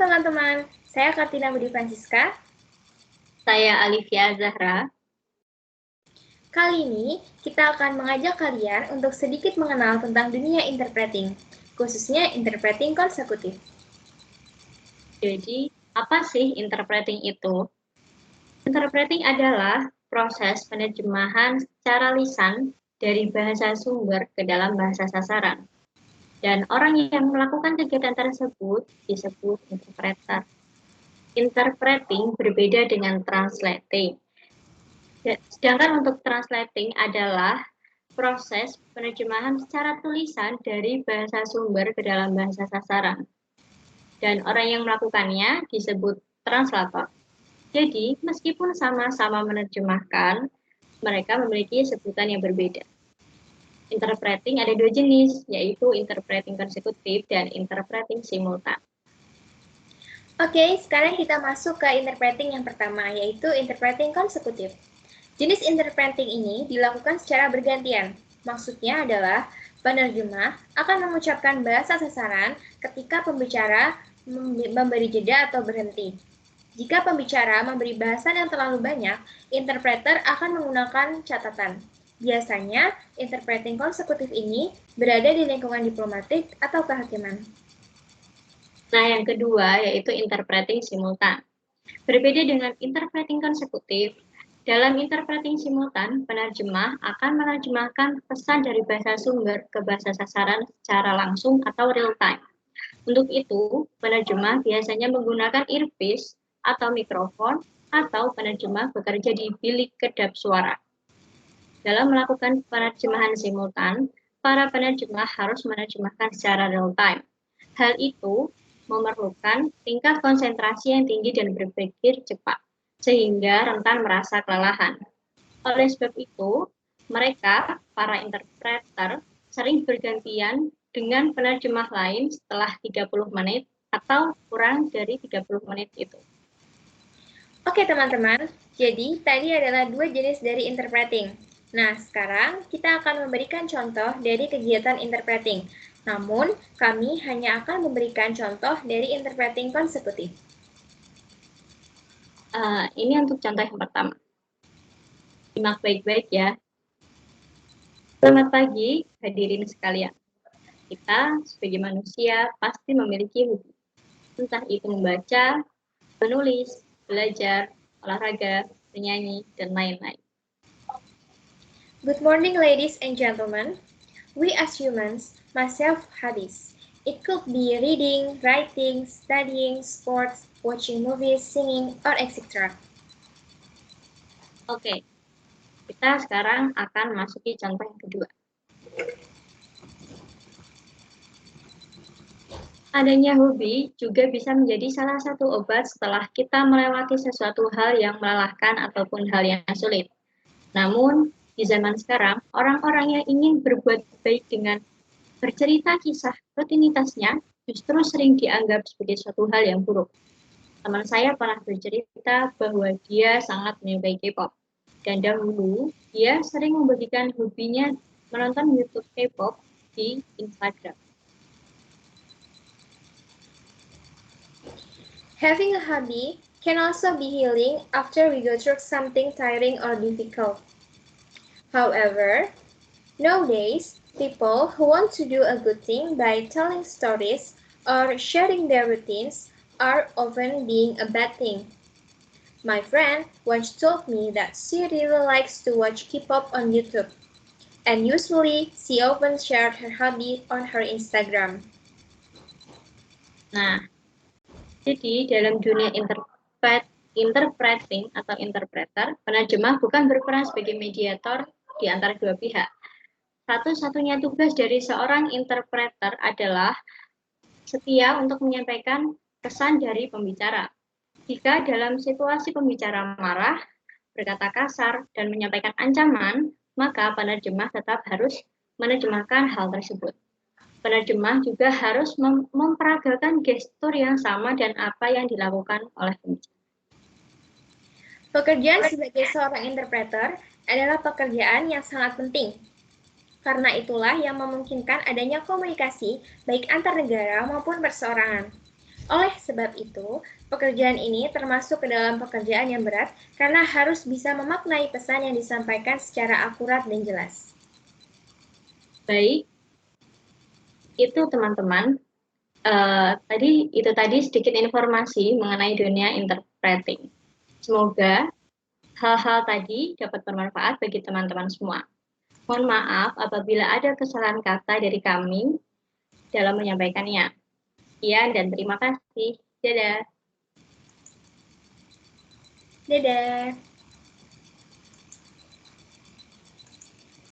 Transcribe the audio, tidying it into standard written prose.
teman-teman, saya Kartina Budi Francisca. Saya Alivia Zahra. Kali ini kita akan mengajak kalian untuk sedikit mengenal tentang dunia interpreting, khususnya interpreting konsekutif. Jadi, apa sih interpreting itu? Interpreting adalah proses penerjemahan secara lisan dari bahasa sumber ke dalam bahasa sasaran. Dan orang yang melakukan kegiatan tersebut disebut interpreter. Interpreting berbeda dengan translating. Sedangkan untuk translating adalah proses penerjemahan secara tulisan dari bahasa sumber ke dalam bahasa sasaran. Dan orang yang melakukannya disebut translator. Jadi, meskipun sama-sama menerjemahkan, mereka memiliki sebutan yang berbeda. Interpreting ada dua jenis, yaitu interpreting konsekutif dan interpreting simultan. Oke, sekarang kita masuk ke interpreting yang pertama, yaitu interpreting konsekutif. Jenis interpreting ini dilakukan secara bergantian. Maksudnya adalah penerjemah akan mengucapkan bahasa sasaran ketika pembicara memberi jeda atau berhenti. Jika pembicara memberi bahasan yang terlalu banyak, interpreter akan menggunakan catatan. Biasanya, interpreting konsekutif ini berada di lingkungan diplomatik atau kehakiman. Nah, yang kedua yaitu interpreting simultan. Berbeda dengan interpreting konsekutif, dalam interpreting simultan, penerjemah akan menerjemahkan pesan dari bahasa sumber ke bahasa sasaran secara langsung atau real time. Untuk itu, penerjemah biasanya menggunakan earpiece atau mikrofon atau penerjemah bekerja di bilik kedap suara. Dalam melakukan penerjemahan simultan, para penerjemah harus menerjemahkan secara real time. Hal itu memerlukan tingkat konsentrasi yang tinggi dan berpikir cepat, sehingga rentan merasa kelelahan. Oleh sebab itu, mereka, para interpreter, sering bergantian dengan penerjemah lain setelah 30 menit atau kurang dari 30 menit itu. Oke teman-teman, jadi tadi adalah dua jenis dari interpreting. Nah, sekarang kita akan memberikan contoh dari kegiatan interpreting. Namun, kami hanya akan memberikan contoh dari interpreting konsekutif. Ini untuk contoh yang pertama. Simak baik-baik ya. Selamat pagi, hadirin sekalian. Kita sebagai manusia pasti memiliki hobi. Entah itu membaca, menulis, belajar, olahraga, menyanyi, dan lain-lain. Good morning, ladies and gentlemen. We as humans must have hobbies. It could be reading, writing, studying, sports, watching movies, singing, or etc. Oke, kita sekarang akan masuki contoh yang kedua. Adanya hobi juga bisa menjadi salah satu obat setelah kita melewati sesuatu hal yang melelahkan ataupun hal yang sulit. Namun, di zaman sekarang, orang-orang yang ingin berbuat baik dengan bercerita kisah rutinitasnya justru sering dianggap sebagai suatu hal yang buruk. Teman saya pernah bercerita bahwa dia sangat menyukai K-pop. Dan dahulu, dia sering membagikan hobinya menonton YouTube K-pop di Instagram. Having a hobby can also be healing after we go through something tiring or difficult. However, nowadays, people who want to do a good thing by telling stories or sharing their routines are often being a bad thing. My friend once told me that she really likes to watch K-pop on YouTube, and usually she often shared her hobby on her Instagram. Nah, jadi dalam dunia interpreting atau interpreter, penerjemah bukan berperan sebagai mediator di antara dua pihak. Satu-satunya tugas dari seorang interpreter adalah setia untuk menyampaikan pesan dari pembicara. Jika dalam situasi pembicara marah, berkata kasar, dan menyampaikan ancaman, maka penerjemah tetap harus menerjemahkan hal tersebut. Penerjemah juga harus memperagakan gestur yang sama dan apa yang dilakukan oleh pembicara. Pekerjaan sebagai seorang interpreter adalah pekerjaan yang sangat penting. Karena itulah yang memungkinkan adanya komunikasi baik antar negara maupun perseorangan. Oleh sebab itu, pekerjaan ini termasuk ke dalam pekerjaan yang berat karena harus bisa memaknai pesan yang disampaikan secara akurat dan jelas. Baik, itu teman-teman. Tadi sedikit informasi mengenai dunia interpreting. Semoga hal-hal tadi dapat bermanfaat bagi teman-teman semua. Mohon maaf apabila ada kesalahan kata dari kami dalam menyampaikannya. Sekian dan terima kasih. Dadah. Dadah.